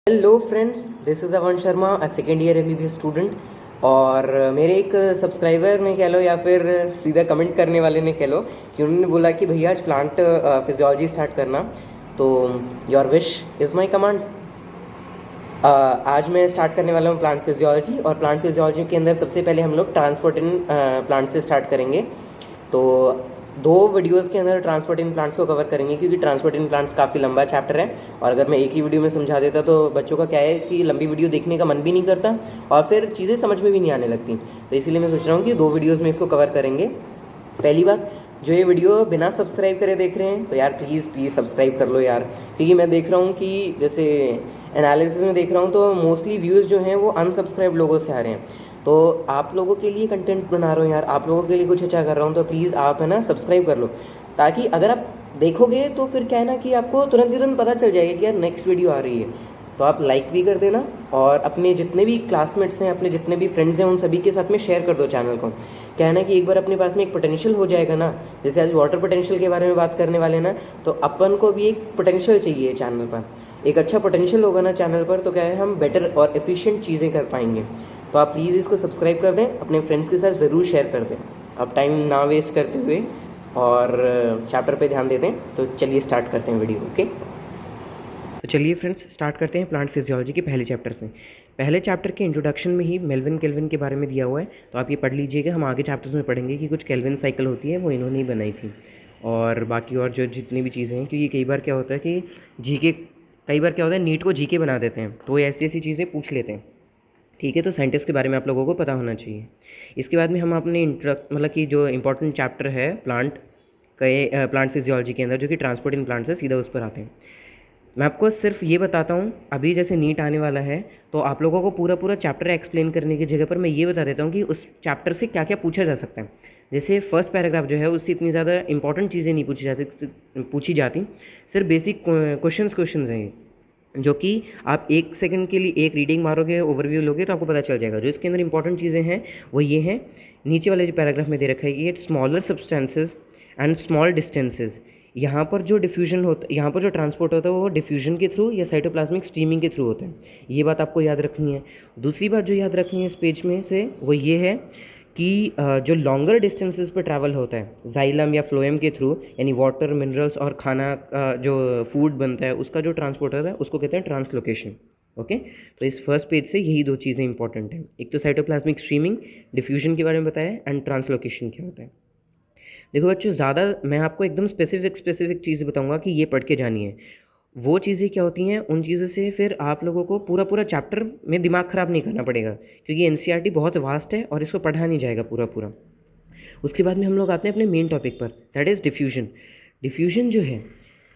Hello friends, this is Avan Sharma, a second year MBBS student. और मेरे एक सब्सक्राइबर ने कह लो या फिर सीधा कमेंट करने वाले ने कह लो कि उन्होंने बोला कि भैया आज प्लांट फिजियोलॉजी स्टार्ट करना। तो your wish is my command. आज मैं स्टार्ट करने वाला हूँ प्लांट फिजियोलॉजी, और प्लांट फिजियोलॉजी के अंदर सबसे पहले हम लोग ट्रांसपोर्ट इन प्लांट से स्टार्ट करेंगे। तो दो वीडियोस के अंदर ट्रांसपोर्ट इन प्लांट्स को कवर करेंगे, क्योंकि ट्रांसपोर्ट इन प्लांट्स काफ़ी लंबा चैप्टर है, और अगर मैं एक ही वीडियो में समझा देता तो बच्चों का क्या है कि लंबी वीडियो देखने का मन भी नहीं करता और फिर चीज़ें समझ में भी नहीं आने लगती। तो इसीलिए मैं सोच रहा हूँ कि दो वीडियोज़ में इसको कवर करेंगे। पहली बात, जो ये वीडियो बिना सब्सक्राइब करे देख रहे हैं तो यार प्लीज़ प्लीज़ सब्सक्राइब कर लो यार, क्योंकि मैं देख रहा हूँ कि जैसे एनालिसिस में देख रहा हूँ तो मोस्टली व्यूज़ जो हैं वो अनसब्सक्राइब लोगों से आ रहे हैं। तो आप लोगों के लिए कंटेंट बना रहा हूँ यार, आप लोगों के लिए कुछ अच्छा कर रहा हूँ, तो प्लीज़ आप है ना सब्सक्राइब कर लो, ताकि अगर आप देखोगे तो फिर क्या है ना कि आपको तुरंत की तुरंत पता चल जाएगा कि यार नेक्स्ट वीडियो आ रही है। तो आप लाइक भी कर देना, और अपने जितने भी क्लासमेट्स हैं, अपने जितने भी फ्रेंड्स हैं, उन सभी के साथ में शेयर कर दो चैनल को। क्या है ना कि एक बार अपने पास में एक पोटेंशियल हो जाएगा ना, जैसे आज वाटर पोटेंशियल के बारे में बात करने वाले ना, तो अपन को भी एक पोटेंशियल चाहिए चैनल पर। एक अच्छा पोटेंशियल होगा ना चैनल पर, तो क्या है हम बेटर और एफिशिएंट चीज़ें कर पाएंगे। तो आप प्लीज़ इसको सब्सक्राइब कर दें, अपने फ्रेंड्स के साथ ज़रूर शेयर कर दें। अब टाइम ना वेस्ट करते हुए और चैप्टर पे ध्यान देते हैं, तो चलिए स्टार्ट करते हैं वीडियो। ओके, तो चलिए फ्रेंड्स स्टार्ट करते हैं प्लांट फिजियोलॉजी के पहले चैप्टर से। पहले चैप्टर के इंट्रोडक्शन में ही मेल्विन केल्विन के बारे में दिया हुआ है, तो आप ये पढ़ लीजिएगा। हम आगे चैप्टर्स में पढ़ेंगे कि कुछ केल्विन साइकिल होती है वो इन्होंने ही बनाई थी, और बाकी और जो जितनी भी चीज़ें हैं, क्योंकि कई बार क्या होता है कि जीके कई बार क्या होता है नीट को जीके बना देते हैं, तो ऐसी ऐसी चीज़ें पूछ लेते हैं। ठीक है, तो साइंटिस्ट के बारे में आप लोगों को पता होना चाहिए। इसके बाद में हम अपने मतलब कि जो इंपॉर्टेंट चैप्टर है प्लांट फिजियोलॉजी के अंदर, जो कि ट्रांसपोर्ट इन प्लांट्स है, सीधा उस पर आते हैं। मैं आपको सिर्फ ये बताता हूँ, अभी जैसे नीट आने वाला है तो आप लोगों को पूरा पूरा चैप्टर एक्सप्लेन करने की जगह पर मैं ये बता देता हूँ कि उस चैप्टर से क्या क्या पूछा जा सकता है। जैसे फर्स्ट पैराग्राफ जो है उससे इतनी ज़्यादा इंपॉर्टेंट चीज़ें नहीं पूछी जाती, सिर्फ बेसिक क्वेश्चन हैं, जो कि आप एक सेकंड के लिए एक रीडिंग मारोगे, ओवरव्यू लोगे तो आपको पता चल जाएगा। जो इसके अंदर इंपॉर्टेंट चीज़ें हैं वो ये हैं, नीचे वाले जो पैराग्राफ में दे रखा है कि it smaller substances and small distances. यहाँ पर जो डिफ्यूजन होता है, यहाँ पर जो ट्रांसपोर्ट होता है वो डिफ्यूजन के थ्रू या साइटोप्लाज्मिक स्ट्रीमिंग के थ्रू होता है। ये बात आपको याद रखनी है। दूसरी बात जो याद रखनी है इस पेज में से वो ये है कि जो लॉन्गर डिस्टेंसेस पे ट्रैवल होता है जाइलम या फ्लोएम के थ्रू, यानी वाटर, मिनरल्स और खाना जो फूड बनता है उसका जो ट्रांसपोर्ट होता है उसको कहते हैं ट्रांसलोकेशन। ओके, तो इस फर्स्ट पेज से यही दो चीज़ें इंपॉर्टेंट हैं, एक तो साइटोप्लाज्मिक स्ट्रीमिंग, डिफ्यूजन के बारे में बताया, एंड ट्रांसलोकेशन क्या होता है। देखो बच्चों, ज़्यादा मैं आपको एकदम स्पेसिफिक चीज़ें बताऊंगा कि ये पढ़ के जानी है। वो चीज़ें क्या होती हैं, उन चीज़ों से फिर आप लोगों को पूरा पूरा चैप्टर में दिमाग ख़राब नहीं करना पड़ेगा, क्योंकि एनसीईआरटी बहुत वास्ट है और इसको पढ़ा नहीं जाएगा पूरा पूरा। उसके बाद में हम लोग आते हैं अपने मेन टॉपिक पर, दैट इज़ डिफ्यूजन। डिफ्यूजन जो है,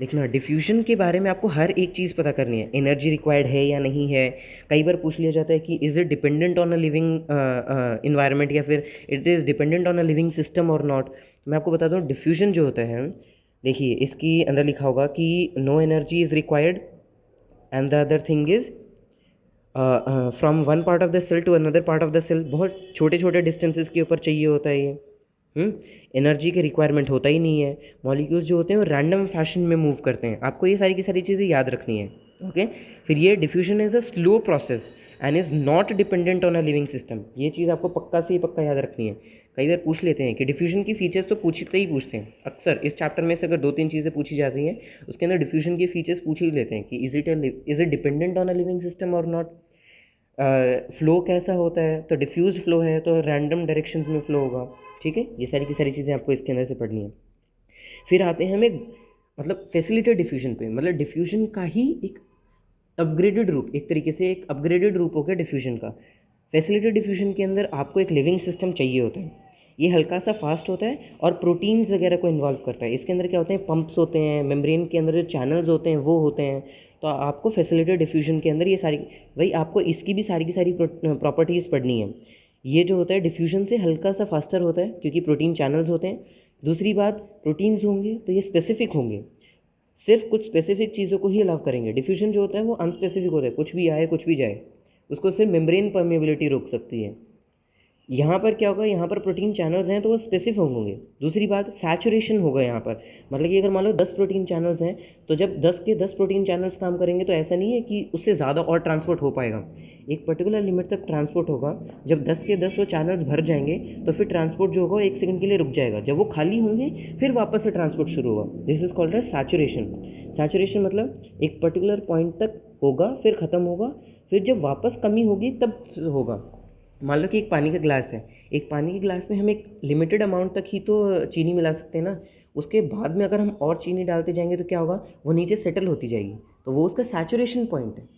देखना, डिफ्यूजन के बारे में आपको हर एक चीज़ पता करनी है। एनर्जी रिक्वायर्ड है या नहीं है, कई बार पूछ लिया जाता है कि is it dependent on a living environment, या फिर it is dependent on a living system और नॉट। मैं आपको बता दूँ डिफ्यूजन जो होता है, देखिए इसके अंदर लिखा होगा कि no energy is required and the other thing is from one part of the cell to another part of the cell. बहुत छोटे छोटे डिस्टेंसेस के ऊपर चाहिए होता है ये। एनर्जी के रिक्वायरमेंट होता ही नहीं है। मॉलिक्यूल्स जो होते हैं वो रैंडम फैशन में मूव करते हैं। आपको ये सारी की सारी चीज़ें याद रखनी है। ओके, फिर ये diffusion is a slow process and is not dependent on a living system. ये चीज़ आपको पक्का से ही पक्का याद रखनी है। कई बार पूछ लेते हैं कि डिफ्यूजन की फीचर्स तो पूछते ही पूछते हैं अक्सर। इस चैप्टर में से अगर दो तीन चीज़ें पूछी जाती हैं उसके अंदर डिफ्यूजन के फीचर्स पूछ ही लेते हैं कि is it dependent on a living system और नॉट। फ्लो कैसा होता है, तो डिफ्यूज फ्लो है तो रैंडम डायरेक्शंस में फ्लो होगा। ठीक है, ये सारी की सारी चीज़ें आपको इसके अंदर से पढ़नी है। फिर आते हैं हमें मतलब फैसिलिटेड डिफ्यूजन पे, मतलब डिफ्यूजन का ही एक अपग्रेडेड रूप, एक तरीके से एक अपग्रेडेड रूप हो गया डिफ्यूजन का। फैसिलिटेड डिफ्यूजन के अंदर आपको एक लिविंग सिस्टम चाहिए होता है। ये हल्का सा फास्ट होता है और प्रोटीन्स वगैरह को इन्वॉल्व करता है। इसके अंदर क्या होते हैं, पंप्स होते हैं, मेम्ब्रेन के अंदर जो चैनल्स होते हैं वो होते हैं। तो आपको फैसिलिटेड डिफ्यूजन के अंदर ये सारी, भाई आपको इसकी भी सारी की सारी प्रॉपर्टीज़ पढ़नी है। ये जो होता है डिफ्यूजन से हल्का सा फास्टर होता है क्योंकि प्रोटीन चैनल्स होते हैं। दूसरी बात, प्रोटीन्स होंगे तो ये स्पेसिफिक होंगे, सिर्फ कुछ स्पेसिफिक चीज़ों को ही अलाउ करेंगे। डिफ्यूजन जो होता है वो अनस्पेसिफिक होता है, कुछ भी आए कुछ भी जाए, उसको सिर्फ मेम्ब्रेन परमेबिलिटी रोक सकती है। यहाँ पर क्या होगा, यहाँ पर प्रोटीन चैनल्स हैं तो वो स्पेसिफिक होंगे। दूसरी बात सैचुरेशन होगा यहाँ पर, मतलब कि अगर मान लो 10 प्रोटीन चैनल्स हैं तो जब 10 के 10 प्रोटीन चैनल्स काम करेंगे तो ऐसा नहीं है कि उससे ज़्यादा और ट्रांसपोर्ट हो पाएगा, एक पर्टिकुलर लिमिट तक ट्रांसपोर्ट होगा। जब 10 के 10 वो चैनल्स भर जाएंगे तो फिर ट्रांसपोर्ट जो होगा 1 सेकंड के लिए रुक जाएगा, जब वो खाली होंगे फिर वापस से ट्रांसपोर्ट शुरू होगा। This is called edge saturation. Saturation मतलब एक पर्टिकुलर पॉइंट तक होगा फिर ख़त्म होगा, फिर जब वापस कमी होगी तब होगा। मान लो कि एक पानी का गिलास है, एक पानी के गिलास में हम एक लिमिटेड अमाउंट तक ही तो चीनी मिला सकते हैं ना, उसके बाद में अगर हम और चीनी डालते जाएंगे तो क्या होगा, वो नीचे सेटल होती जाएगी, तो वो उसका सैचुरेशन पॉइंट है।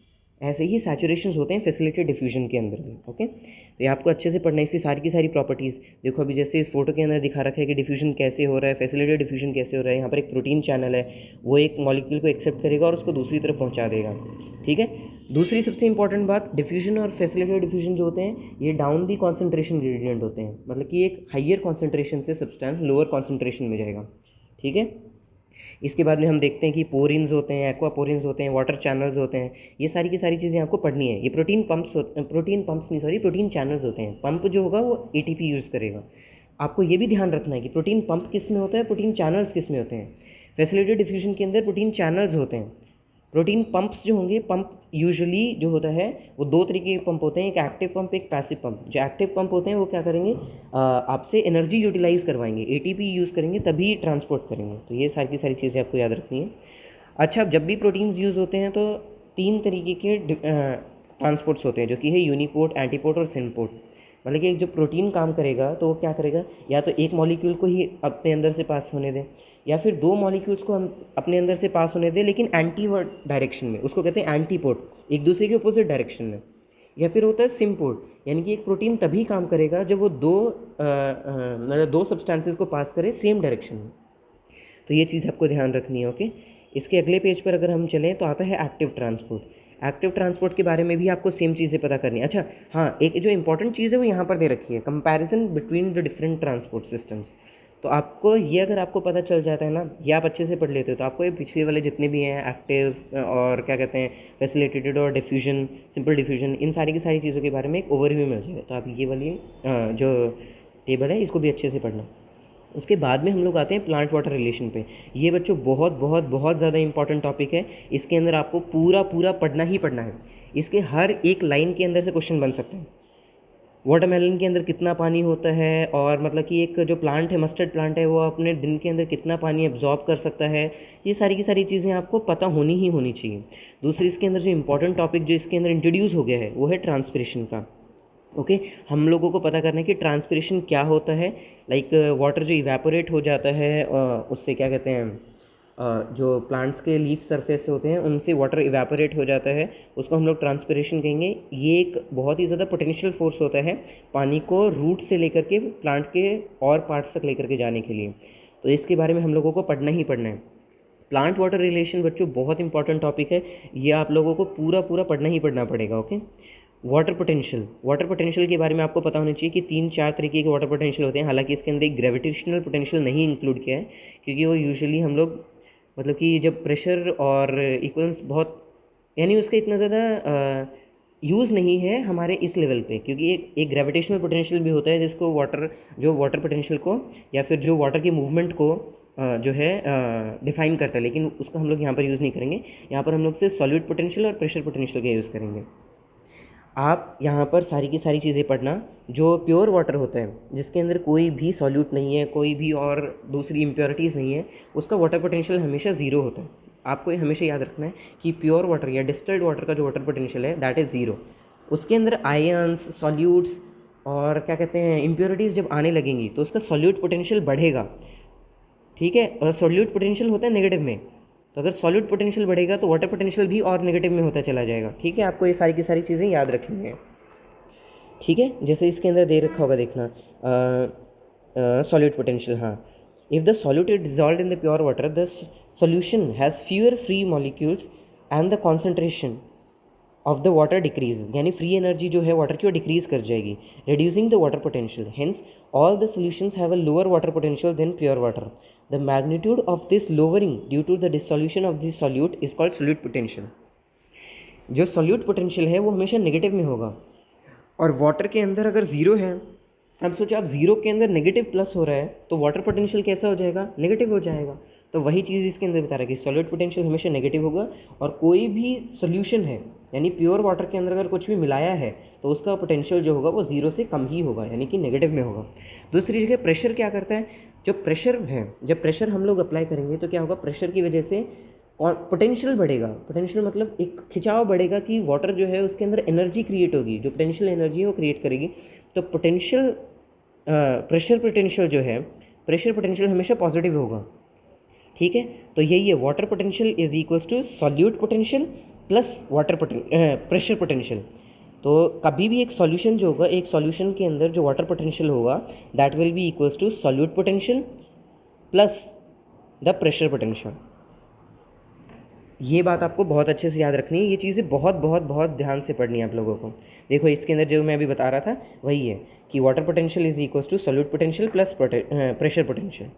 ऐसे ही सैचुरेशंस होते हैं फैसिलिटेटेड डिफ्यूजन के अंदर भी। ओके, तो ये आपको अच्छे से पढ़ना है, इसकी सारी की सारी प्रॉपर्टीज़ देखो। अभी जैसे इस फोटो के अंदर दिखा रखा है कि डिफ्यूजन कैसे हो रहा है, फैसिलिटेटेड डिफ्यूजन कैसे हो रहा है। यहाँ पर एक प्रोटीन चैनल है, वो एक मॉलिक्यूल को एक्सेप्ट करेगा और उसको दूसरी तरफ पहुँचा देगा। ठीक है, दूसरी सबसे इंपॉर्टेंट बात, डिफ्यूजन और फैसिलिटेटेड डिफ्यूजन जो होते हैं ये डाउन दी कॉन्सेंट्रेशन ग्रेडियंट होते हैं, मतलब कि एक हाइयर कॉन्सेंट्रेशन से सब्सटेंस लोअर कॉन्सेंट्रेशन में जाएगा। ठीक है, इसके बाद में हम देखते हैं कि पोरिन्स होते हैं, एक्वापोरिन्स होते हैं, वाटर चैनल्स होते हैं, ये सारी की सारी चीज़ें आपको पढ़नी है। ये प्रोटीन चैनल्स होते हैं। पंप जो होगा वो एटीपी यूज़ करेगा। आपको ये भी ध्यान रखना है कि प्रोटीन पंप किस में होता है, प्रोटीन चैनल्स किस में होते हैं। फैसिलिटेटेड डिफ्यूजन के अंदर प्रोटीन चैनल्स होते हैं। प्रोटीन पंप्स जो होंगे, पंप यूजुअली जो होता है वो दो तरीके के पंप होते हैं, एक एक्टिव पंप, एक पैसिव पंप। जो एक्टिव पंप होते हैं वो क्या करेंगे, आपसे एनर्जी यूटिलाइज करवाएंगे, एटीपी यूज़ करेंगे तभी ट्रांसपोर्ट करेंगे। तो ये सारी की सारी चीज़ें आपको याद रखनी है। अच्छा, जब भी प्रोटीन्स यूज़ होते हैं तो 3 तरीके के ट्रांसपोर्ट्स होते हैं, जो कि है यूनिपोर्ट, एंटीपोर्ट और सिनपोर्ट। मतलब कि एक जो प्रोटीन काम करेगा तो वो क्या करेगा, या तो एक मॉलिक्यूल को ही अपने अंदर से पास होने दें, या फिर 2 मॉलिक्यूल्स को हम अपने अंदर से पास होने दें लेकिन एंटीवर्ड डायरेक्शन में, उसको कहते हैं एंटीपोर्ट, एक दूसरे के अपोजिट डायरेक्शन में। या फिर होता है सिम्पोर्ट, यानी कि एक प्रोटीन तभी काम करेगा जब वो मतलब 2 सब्सटेंसेस को पास करे सेम डायरेक्शन में। तो ये चीज़ आपको ध्यान रखनी है। ओके, इसके अगले पेज पर अगर हम चलें तो आता है एक्टिव ट्रांसपोर्ट। एक्टिव ट्रांसपोर्ट के बारे में भी आपको सेम चीज़ें पता करनी है। अच्छा हाँ, एक जो इंपॉर्टेंट चीज़ है वो यहाँ पर दे रखी है, comparison between the different transport systems. तो आपको ये अगर आपको पता चल जाता है ना, ये आप अच्छे से पढ़ लेते हो, तो आपको ये पिछले वाले जितने भी हैं एक्टिव और क्या कहते हैं फैसिलिटेटेड और डिफ्यूजन, सिंपल डिफ्यूजन, इन सारी की सारी चीज़ों के बारे में एक ओवरव्यू मिल जाएगा। तो आप ये वाली जो टेबल है इसको भी अच्छे से पढ़ना। उसके बाद में हम लोग आते हैं प्लांट वाटर रिलेशन पे। ये बच्चों बहुत बहुत बहुत ज़्यादा इंपॉर्टेंट टॉपिक है। इसके अंदर आपको पूरा पूरा पढ़ना ही पढ़ना है। इसके हर एक लाइन के अंदर से क्वेश्चन बन सकते हैं। वाटरमेलन के अंदर कितना पानी होता है, और मतलब कि एक जो प्लांट है, मस्टर्ड प्लांट है, वो अपने दिन के अंदर कितना पानी एब्जॉर्ब कर सकता है, ये सारी की सारी चीज़ें आपको पता होनी ही होनी चाहिए। दूसरी इसके अंदर जो इंपॉर्टेंट टॉपिक जो इसके अंदर इंट्रोड्यूस हो गया है वो है ट्रांसपिरेशन का। ओके, हम लोगों को पता करना है कि ट्रांसपिरेशन क्या होता है। लाइक वाटर जो इवेपोरेट हो जाता है उससे क्या कहते हैं, जो प्लांट्स के लीफ सरफेस होते हैं उनसे वाटर इवेपोरेट हो जाता है, उसको हम लोग ट्रांसपिरेशन कहेंगे। ये एक बहुत ही ज़्यादा पोटेंशियल फोर्स होता है पानी को रूट से लेकर के प्लांट के और पार्ट्स तक लेकर के जाने के लिए। तो इसके बारे में हम लोगों को पढ़ना ही पढ़ना है। प्लांट वाटर रिलेशन बच्चों बहुत इंपॉर्टेंट टॉपिक है, ये आप लोगों को पूरा पूरा पढ़ना ही पढ़ना पड़ेगा। ओके, वाटर पोटेंशियल के बारे में आपको पता होना चाहिए कि 3-4 तरीके के वाटर पोटेंशियल होते हैं। हालांकि इसके अंदर एक ग्रेविटेशनल पोटेंशियल नहीं इंक्लूड किया है, क्योंकि वो यूजुअली हम लोग मतलब कि जब प्रेशर और इक्वल्स बहुत, यानी उसका इतना ज़्यादा यूज़ नहीं है हमारे इस लेवल पे, क्योंकि एक ग्रेविटेशनल पोटेंशियल भी होता है जिसको वाटर पोटेंशियल को या फिर जो वाटर की मूवमेंट को जो है डिफाइन करता है, लेकिन उसको हम लोग यहाँ पर यूज़ नहीं करेंगे। यहाँ पर हम लोग सिर्फ सॉलिड पोटेंशियल और प्रेशर पोटेंशियल का यूज़ करेंगे। आप यहाँ पर सारी की सारी चीज़ें पढ़ना। जो प्योर वाटर होता है जिसके अंदर कोई भी सॉल्यूट नहीं है, कोई भी और दूसरी इम्प्योरिटीज़ नहीं है, उसका वाटर पोटेंशियल हमेशा ज़ीरो होता है। आपको ये हमेशा याद रखना है कि प्योर वाटर या डिस्टिल्ड वाटर का जो वाटर पोटेंशियल है दैट इज़ ज़ीरो। उसके अंदर आयन्स, सॉल्यूट्स और क्या कहते हैं इम्प्योरिटीज़ जब आने लगेंगी तो उसका सॉल्यूट पोटेंशियल बढ़ेगा। ठीक है, और सॉल्यूट पोटेंशियल होता है नेगेटिव में, तो अगर सॉलिड पोटेंशियल बढ़ेगा तो वाटर पोटेंशियल भी और नेगेटिव में होता चला जाएगा। ठीक है, आपको ये सारी की सारी चीज़ें याद रखनी है। ठीक है, जैसे इसके अंदर दे रखा होगा देखना सॉलिड पोटेंशियल। हाँ, if the solute is dissolve in the pure water the solution has fewer free molecules and the concentration of the water decrease, यानी फ्री एनर्जी जो है वाटर की वो डिक्रीज कर जाएगी, reducing the water potential. Hence all the solutions have a lower water potential than pure water. The magnitude of this lowering due to the dissolution of the solute is called solute potential। जो solute potential है वो हमेशा negative में होगा, और water के अंदर अगर ज़ीरो है अब सोचो आप जीरो के अंदर नेगेटिव प्लस हो रहा है तो वाटर पोटेंशियल कैसा हो जाएगा, नेगेटिव हो जाएगा। तो वही चीज़ इसके अंदर बता रहा है कि सॉलिड पोटेंशियल हमेशा नेगेटिव होगा, और कोई भी सोल्यूशन है यानी प्योर वाटर के अंदर अगर कुछ भी मिलाया है तो उसका पोटेंशियल जो होगा वो जीरो से कम ही होगा, यानी कि नेगेटिव में होगा। दूसरी जगह प्रेशर क्या करता है, जो प्रेशर है, जब प्रेशर हम लोग अप्लाई करेंगे तो क्या होगा, प्रेशर की वजह से पोटेंशियल बढ़ेगा। पोटेंशियल मतलब एक खिंचाव बढ़ेगा कि वाटर जो है उसके अंदर एनर्जी क्रिएट होगी, जो पोटेंशियल एनर्जी है वो क्रिएट करेगी। तो पोटेंशियल प्रेशर पोटेंशियल जो है, प्रेशर पोटेंशियल हमेशा पॉजिटिव होगा, ठीक है। तो यही है, water potential is equals to solute potential plus water pressure potential. तो कभी भी एक सॉल्यूशन जो होगा, एक सॉल्यूशन के अंदर जो वाटर पोटेंशियल होगा that will be equals to solute potential plus the pressure potential. ये बात आपको बहुत अच्छे से याद रखनी है, ये चीज़ें बहुत बहुत बहुत ध्यान से पढ़नी है आप लोगों को। देखो इसके अंदर जो मैं अभी बता रहा था वही है कि water potential is equals to solute potential plus pressure potential.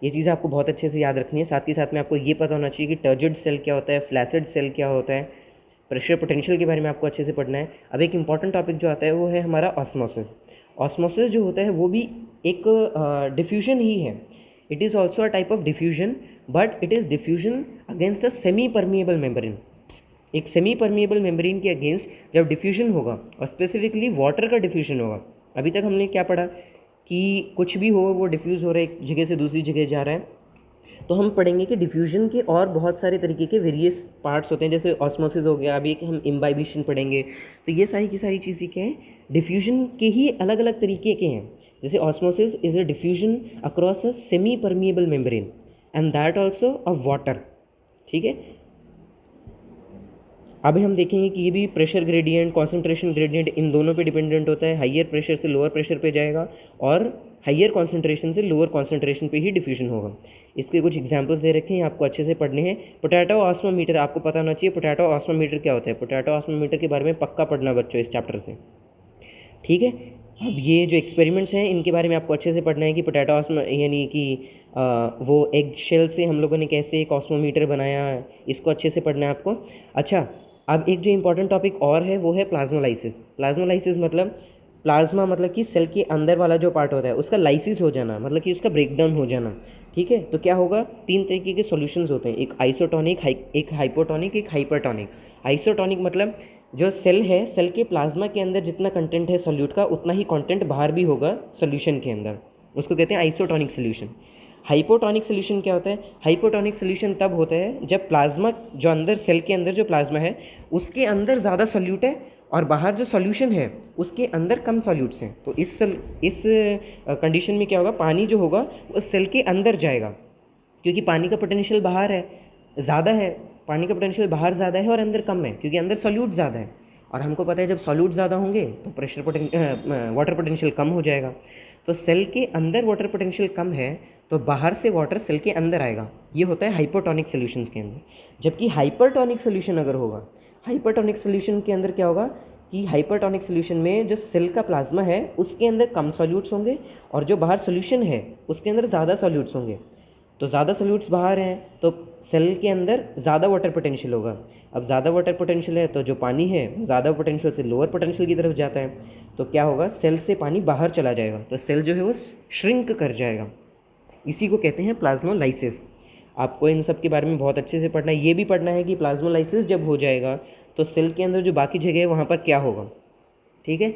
ये चीज़ आपको बहुत अच्छे से याद रखनी है। साथ ही साथ में आपको ये पता होना चाहिए कि टर्जिड सेल क्या होता है, फ्लैसिड सेल क्या होता है, प्रेशर पोटेंशियल के बारे में आपको अच्छे से पढ़ना है। अब एक इंपॉर्टेंट टॉपिक जो आता है वो है हमारा ऑस्मोसिस। ऑस्मोसिस जो होता है वो भी एक डिफ्यूजन ही है। It is also a type of diffusion, but it is diffusion against a semi permeable membrane. एक सेमी परमिएबल मेम्ब्रेन के अगेंस्ट जब डिफ्यूजन होगा, और स्पेसिफिकली वाटर का डिफ्यूजन होगा। अभी तक हमने क्या पढ़ा कि कुछ भी हो वो डिफ्यूज़ हो रहा है, एक जगह से दूसरी जगह जा रहा है। तो हम पढ़ेंगे कि डिफ्यूजन के और बहुत सारे तरीके के वेरियस पार्ट्स होते हैं, जैसे ऑस्मोसिस हो गया, अभी एक हम इम्बाइबिशन पढ़ेंगे। तो ये सारी की सारी चीज़ें क्या हैं, डिफ्यूजन के ही अलग अलग तरीके के हैं। जैसे osmosis is a diffusion across a semi permeable membrane and that also of water, ठीक है। अभी हम देखेंगे कि ये भी प्रेशर ग्रेडियंट, कॉन्सेंट्रेशन ग्रेडियंट इन दोनों पे डिपेंडेंट होता है। हाइयर प्रेशर से लोअर प्रेशर पे जाएगा और हाइयर कॉन्सेंट्रेशन से लोअर कॉन्सेंट्रेशन पे ही डिफ्यूजन होगा। इसके कुछ एग्जांपल्स दे रखे हैं, आपको अच्छे से पढ़ने हैं। पोटैटो ऑस्मोमीटर आपको पता होना चाहिए। पोटैटो ऑस्मोमीटर क्या होता है, पोटैटो ऑस्मोमीटर के बारे में पक्का पढ़ना बच्चों इस चैप्टर से, ठीक है। अब ये जो एक्सपेरिमेंट्स हैं इनके बारे में आपको अच्छे से पढ़ना है कि पोटैटो ऑस्मो यानी कि वो एग शेल से हम लोगों ने कैसे एक ऑस्मोमीटर बनाया है, इसको अच्छे से पढ़ना है आपको। अच्छा, अब एक जो इंपॉर्टेंट टॉपिक और है वो है प्लाज्मोलाइसिस। प्लाज्मोलाइसिस मतलब प्लाज्मा मतलब कि सेल के अंदर वाला जो पार्ट होता है उसका लाइसिस हो जाना, मतलब कि उसका ब्रेकडाउन हो जाना, ठीक है। तो क्या होगा, तीन तरीके के सॉल्यूशंस होते हैं, एक आइसोटोनिक, एक हाइपोटोनिक, एक हाइपरटोनिक। आइसोटोनिक मतलब जो सेल है, सेल के प्लाज्मा के अंदर जितना कंटेंट है सॉल्यूट का उतना ही कंटेंट बाहर भी होगा सॉल्यूशन के अंदर, उसको कहते हैं आइसोटोनिक सॉल्यूशन। हाइपोटोनिक सॉल्यूशन क्या होता है, हाइपोटोनिक सॉल्यूशन तब होता है जब प्लाज्मा जो अंदर सेल के अंदर जो प्लाज्मा है उसके अंदर ज़्यादा सॉल्यूट है और बाहर जो सॉल्यूशन है उसके अंदर कम सॉल्यूट्स हैं। तो इस कंडीशन में क्या होगा, पानी जो होगा उस सेल के अंदर जाएगा, क्योंकि पानी का पोटेंशियल बाहर है ज़्यादा है, पानी का पोटेंशियल बाहर ज़्यादा है और अंदर कम है, क्योंकि अंदर सॉल्यूट ज़्यादा है। और हमको पता है जब सॉल्यूट ज़्यादा होंगे तो वाटर पोटेंशियल कम हो जाएगा। तो सेल के अंदर वाटर पोटेंशियल कम है तो बाहर से वाटर सेल के अंदर आएगा, ये होता है हाइपोटोनिक सॉल्यूशंस के अंदर। जबकि हाइपरटोनिक सॉल्यूशन अगर होगा, हाइपरटोनिक सॉल्यूशन के अंदर क्या होगा कि हाइपरटोनिक सॉल्यूशन में जो सेल का प्लाज्मा है उसके अंदर कम सॉल्यूट्स होंगे और जो बाहर सॉल्यूशन है उसके अंदर ज़्यादा सॉल्यूट्स होंगे। तो ज़्यादा सॉल्यूट्स बाहर हैं तो सेल के अंदर ज़्यादा वाटर पोटेंशियल होगा। अब ज़्यादा वाटर पोटेंशियल है तो जो पानी है ज़्यादा पोटेंशियल से लोअर पोटेंशियल की तरफ जाता है, तो क्या होगा, सेल से पानी बाहर चला जाएगा, तो सेल जो है वो श्रिंक कर जाएगा। इसी को कहते हैं प्लाज्मोलाइसिस। आपको इन सब के बारे में बहुत अच्छे से पढ़ना है। ये भी पढ़ना है कि प्लाज्मोलाइसिस जब हो जाएगा तो सेल के अंदर जो बाकी जगह है वहाँ पर क्या होगा, ठीक है।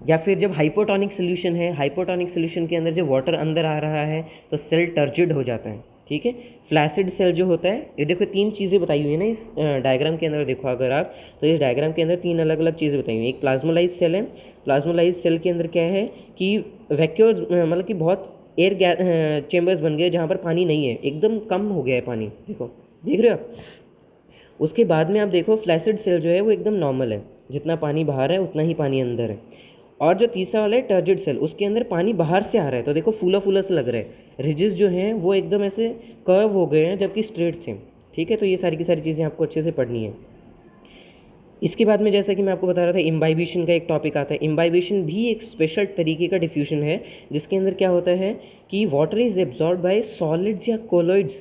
या फिर जब हाइपोटोनिक सोल्यूशन है, हाइपोटोनिक सोल्यूशन के अंदर जब वाटर अंदर आ रहा है तो सेल टर्जिड हो जाता है, ठीक है। फ्लैसिड सेल जो होता है, ये देखो तीन चीज़ें बताई हुई है ना इस डायग्राम के अंदर, देखो अगर आप तो इस डायग्राम के अंदर तीन अलग अलग चीज़ें बताई हुई हैं। एक प्लाज्मोलाइज सेल है, प्लाज्मोलाइज सेल के अंदर क्या है कि वैक्यूल्स मतलब कि बहुत एयर चेम्बर्स बन गए जहाँ पर पानी नहीं है, एकदम कम हो गया है पानी, देखो देख रहे हो आप। उसके बाद में आप देखो फ्लैसिड सेल जो है वो एकदम नॉर्मल है, जितना पानी बाहर है उतना ही पानी अंदर है। और जो तीसरा वाला है टर्जिड सेल, उसके अंदर पानी बाहर से आ रहा है, तो देखो फूला फूला से लग रहा है, रिजेस जो हैं वो एकदम ऐसे कर्व हो गए हैं जबकि स्ट्रेट थे, ठीक है। तो ये सारी की सारी चीज़ें आपको अच्छे से पढ़नी है। इसके बाद में जैसा कि मैं आपको बता रहा था इम्बाइबिशन का एक टॉपिक आता है। इम्बाइबिशन भी एक स्पेशल तरीके का डिफ्यूजन है जिसके अंदर क्या होता है कि water is absorb by solids या colloids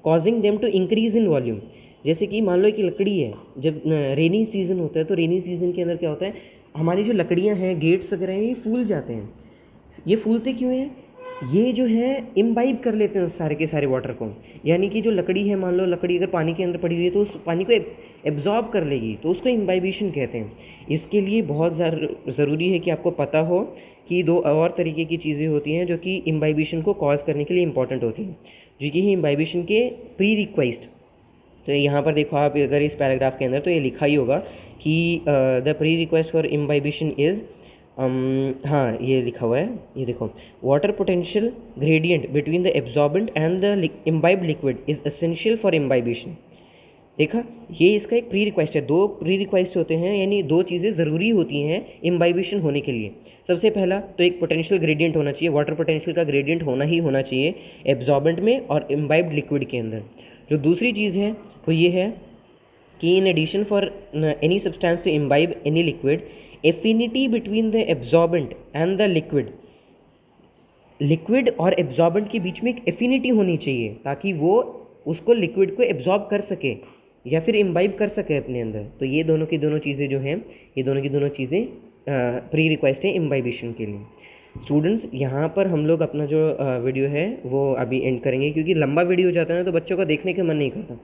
causing them to increase in volume. जैसे कि मान लो एक लकड़ी है, जब रेनी सीजन होता है तो रेनी सीजन के अंदर क्या होता है, हमारी जो लकड़ियाँ हैं, गेट्स वगैरह हैं, ये फूल जाते हैं। ये फूलते क्यों हैं? ये जो है इम्बाइब कर लेते हैं उस सारे के सारे वाटर को, यानी कि जो लकड़ी है, मान लो लकड़ी अगर पानी के अंदर पड़ी हुई है तो उस पानी को एब्जॉर्ब कर लेगी, तो उसको इम्बाइबिशन कहते हैं। इसके लिए बहुत ज़रूरी है कि आपको पता हो कि दो और तरीके की चीज़ें होती हैं जो कि इम्बाइबिशन को कॉज करने के लिए इंपॉर्टेंट होती हैं, जो कि इम्बाइबिशन के प्री रिक्वेस्ट। तो यहाँ पर देखो आप अगर इस पैराग्राफ के अंदर तो ये लिखा ही होगा कि the pre request for imbibition is, हाँ ये लिखा हुआ है, ये देखो, water potential gradient between the absorbent and the imbibed liquid is essential for imbibition. देखा, ये इसका एक प्री रिक्वेस्ट है, दो प्री रिक्वेस्ट होते हैं, यानी दो चीज़ें ज़रूरी होती हैं इम्बाइबिशन होने के लिए। सबसे पहला तो एक पोटेंशियल ग्रेडियंट होना चाहिए, वाटर पोटेंशियल का ग्रेडियंट होना ही होना चाहिए एब्जॉर्बेंट में और इम्बाइब्ड लिक्विड के अंदर। जो दूसरी चीज़ है वो ये है कि in addition for any substance to imbibe any liquid, affinity between the absorbent and the liquid और एब्जॉर्बेंट के बीच में एक एफिनिटी होनी चाहिए ताकि वो उसको लिक्विड को एब्जॉर्ब कर सके या फिर इम्बाइब कर सके अपने अंदर। तो ये दोनों की दोनों चीज़ें जो हैं, ये दोनों की दोनों चीज़ें प्री रिक्वेस्ट है इम्बाइबिशन के लिए। स्टूडेंट्स, यहाँ पर हम लोग अपना जो वीडियो है वो अभी एंड करेंगे, क्योंकि लंबा वीडियो हो जाता है ना तो बच्चों का देखने का मन नहीं करता।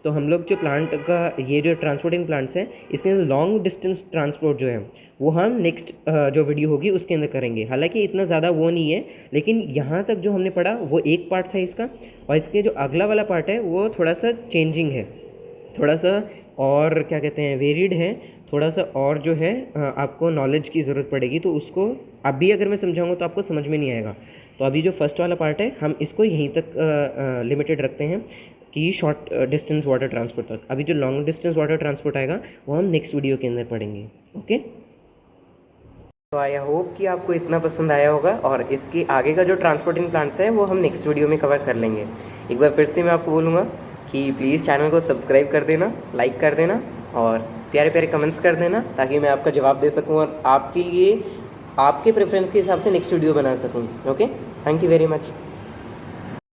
तो हम लोग जो प्लांट का ये जो ट्रांसपोर्टिंग प्लांट्स हैं, इसके अंदर लॉन्ग डिस्टेंस ट्रांसपोर्ट जो है वो हम नेक्स्ट जो वीडियो होगी उसके अंदर करेंगे। हालांकि इतना ज़्यादा वो नहीं है, लेकिन यहाँ तक जो हमने पढ़ा वो एक पार्ट था इसका, और इसके जो अगला वाला पार्ट है वो थोड़ा सा चेंजिंग है, थोड़ा सा और क्या कहते हैं वेरिड है, थोड़ा सा और जो है आपको नॉलेज की ज़रूरत पड़ेगी। तो उसको अभी अगर मैं समझाऊंगा तो आपको समझ में नहीं आएगा। तो अभी जो फर्स्ट वाला पार्ट है हम इसको यहीं तक लिमिटेड रखते हैं कि शॉर्ट डिस्टेंस वाटर ट्रांसपोर्ट तक। अभी जो लॉन्ग डिस्टेंस वाटर ट्रांसपोर्ट आएगा वो हम नेक्स्ट वीडियो के अंदर पढ़ेंगे। ओके, तो आई होप कि आपको इतना पसंद आया होगा, और इसके आगे का जो ट्रांसपोर्टिंग प्लांट्स है वो हम नेक्स्ट वीडियो में कवर कर लेंगे। एक बार फिर से मैं आपको बोलूँगा कि प्लीज़ चैनल को सब्सक्राइब कर देना, लाइक कर देना और प्यारे प्यारे कमेंट्स कर देना, ताकि मैं आपका जवाब दे सकूं और आपके लिए आपके प्रेफरेंस के हिसाब से नेक्स्ट वीडियो बना सकूं। Okay, thank you very much.